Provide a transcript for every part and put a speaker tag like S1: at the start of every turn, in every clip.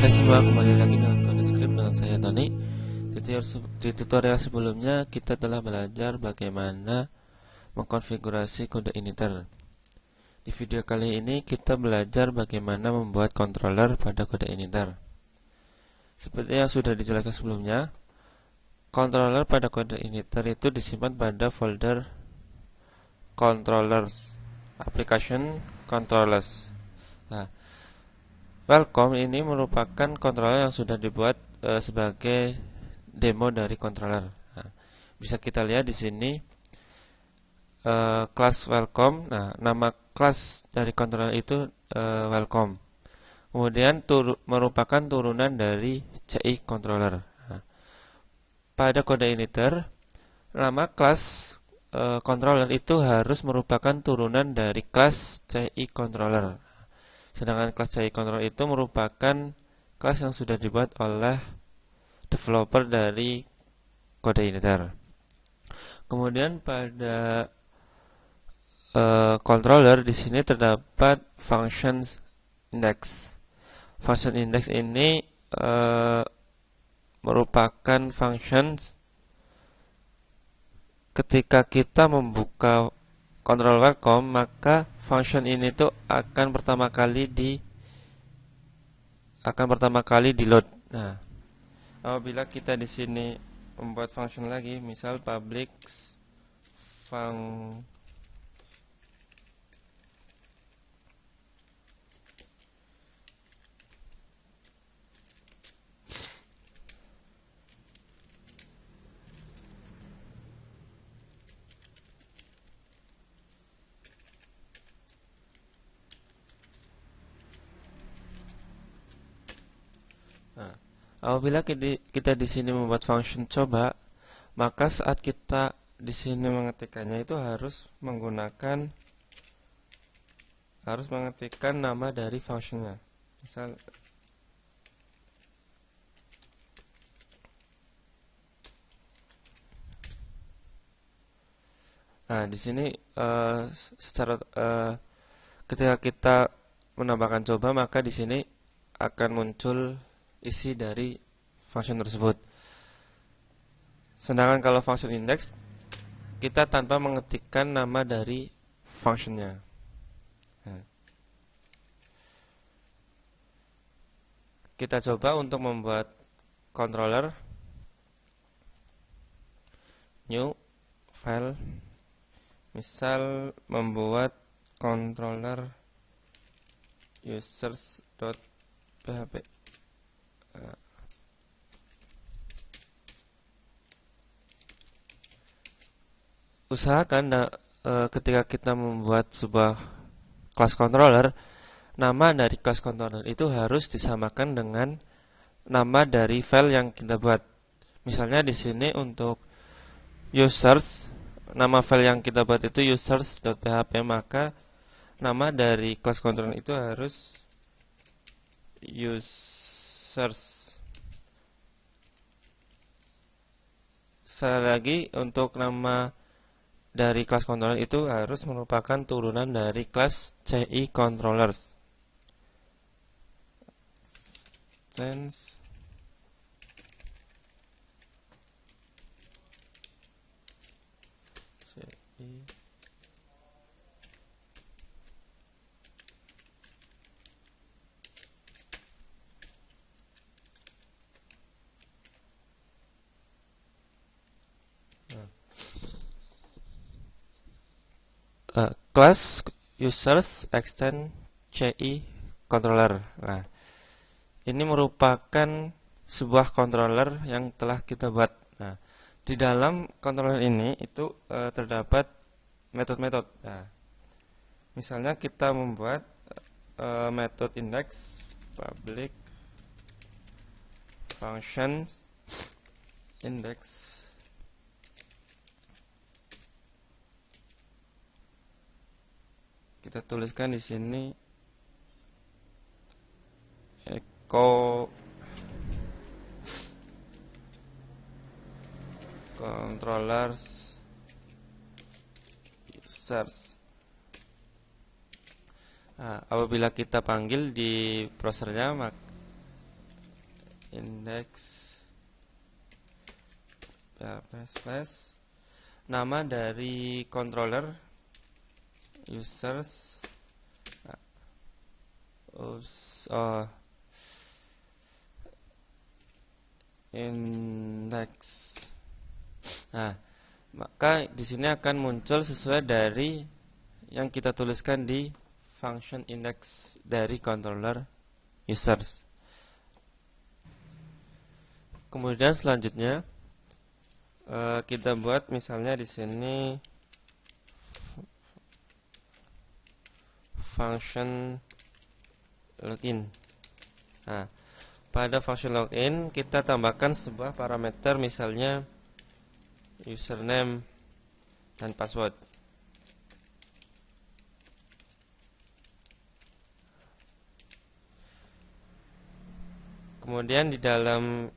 S1: Hai semua, kembali lagi dengan Codescript dengan saya Tony. Di tutorial sebelumnya kita telah belajar bagaimana mengkonfigurasi kode initer. Di video kali ini kita belajar bagaimana membuat controller pada kode initer. Seperti yang sudah dijelaskan sebelumnya, controller pada kode initer itu disimpan pada folder controllers, application controllers. Nah, Welcome ini merupakan controller yang sudah dibuat sebagai demo dari controller. Nah, bisa kita lihat di sini kelas welcome. Nah, nama kelas dari controller itu welcome. Kemudian merupakan turunan dari CI controller. Nah, pada kode initer, nama kelas controller itu harus merupakan turunan dari kelas CI controller. Sedangkan kelas CI controller itu merupakan kelas yang sudah dibuat oleh developer dari kode initer. Kemudian pada controller di sini terdapat functions index. Function index ini merupakan functions ketika kita membuka control welcome, maka function ini tuh akan pertama kali di load. Nah, apabila kita di sini membuat function lagi, misal public function apabila kita di sini membuat function coba, maka saat kita di sini mengetikkannya itu harus mengetikkan nama dari functionnya. Misal di sini ketika kita menambahkan coba, maka di sini akan muncul isi dari function tersebut. Sedangkan kalau function index, kita tanpa mengetikkan nama dari functionnya. Kita coba untuk membuat controller new file, misal membuat controller users.php. Usahakan ketika kita membuat sebuah kelas controller, nama dari kelas controller itu harus disamakan dengan nama dari file yang kita buat. Misalnya di sini untuk users, nama file yang kita buat itu users.php, maka nama dari kelas controller itu harus users. Sekali lagi, untuk nama dari kelas controller itu harus merupakan turunan dari kelas CI controllers. Sense CI class users extend CI controller. Nah, ini merupakan sebuah controller yang telah kita buat. Nah, di dalam controller ini itu terdapat metode-metode. Nah, misalnya kita membuat metode index public functions index. Kita tuliskan di sini echo controllers users. Nah, apabila kita panggil di browsernya, index slash nama dari controller users index. Nah, maka di sini akan muncul sesuai dari yang kita tuliskan di function index dari controller users. Kemudian selanjutnya kita buat misalnya di sini function login. Nah, pada function login kita tambahkan sebuah parameter misalnya username dan password. Kemudian di dalam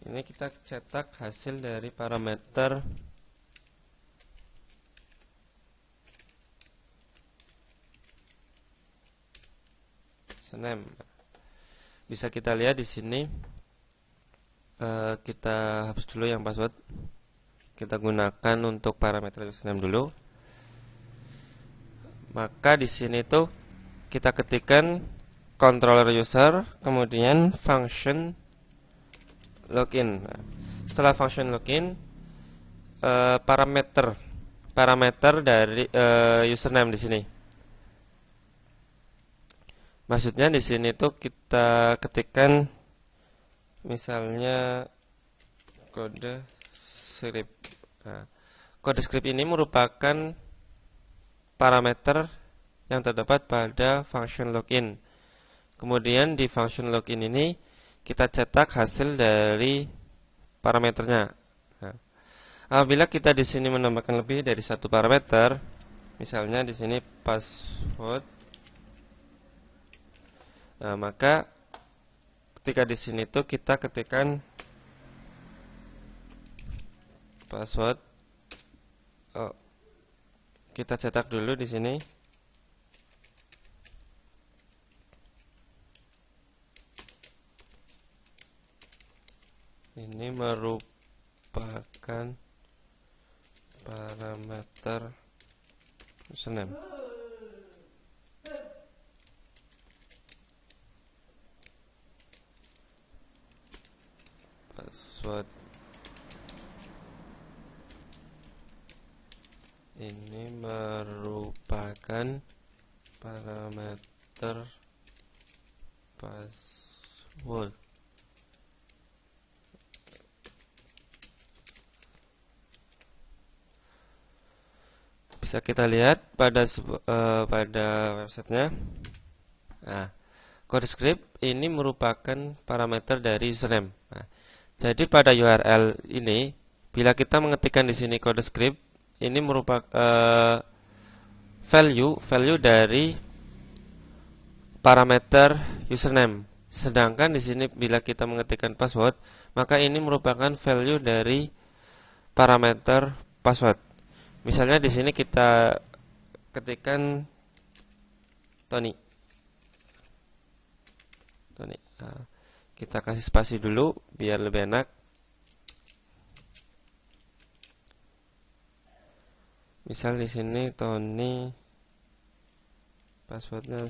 S1: ini kita cetak hasil dari parameter username. Bisa kita lihat di sini. Kita hapus dulu yang password. Kita gunakan untuk parameter username dulu. Maka di sini tuh kita ketikkan controller user, kemudian function login. Setelah function login, parameter dari username di sini. Maksudnya di sini tuh kita ketikkan misalnya kode script. Nah, kode script ini merupakan parameter yang terdapat pada function login. Kemudian di function login ini kita cetak hasil dari parameternya. Nah, apabila kita di sini menambahkan lebih dari satu parameter, misalnya di sini password, nah, maka ketika di sini tuh kita ketikkan password. Kita cetak dulu di sini. Ini merupakan parameter username. Password ini merupakan parameter password. Bisa kita lihat pada websitenya. Nah, kode script ini merupakan parameter dari username. Nah, jadi pada URL ini, bila kita mengetikkan di sini kode script, ini merupakan value dari parameter username. Sedangkan di sini bila kita mengetikkan password, maka ini merupakan value dari parameter password. Misalnya di sini kita ketikkan Tony. Nah, kita kasih spasi dulu biar lebih enak. Misal di sini Tony, passwordnya.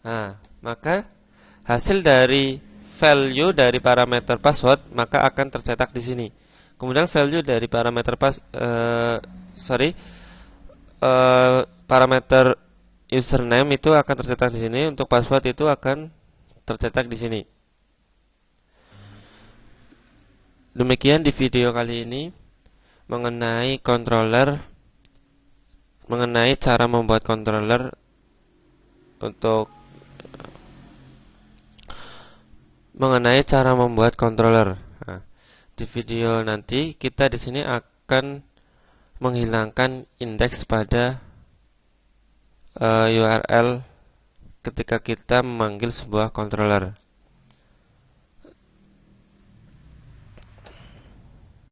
S1: Nah, maka hasil dari value dari parameter password maka akan tercetak di sini. Kemudian value dari parameter parameter username itu akan tercetak di sini. Untuk password itu akan tercetak di sini. Demikian di video kali ini mengenai controller, mengenai cara membuat controller untuk mengenai cara membuat controller. Nah, di video nanti kita di sini akan menghilangkan indeks pada URL ketika kita memanggil sebuah controller.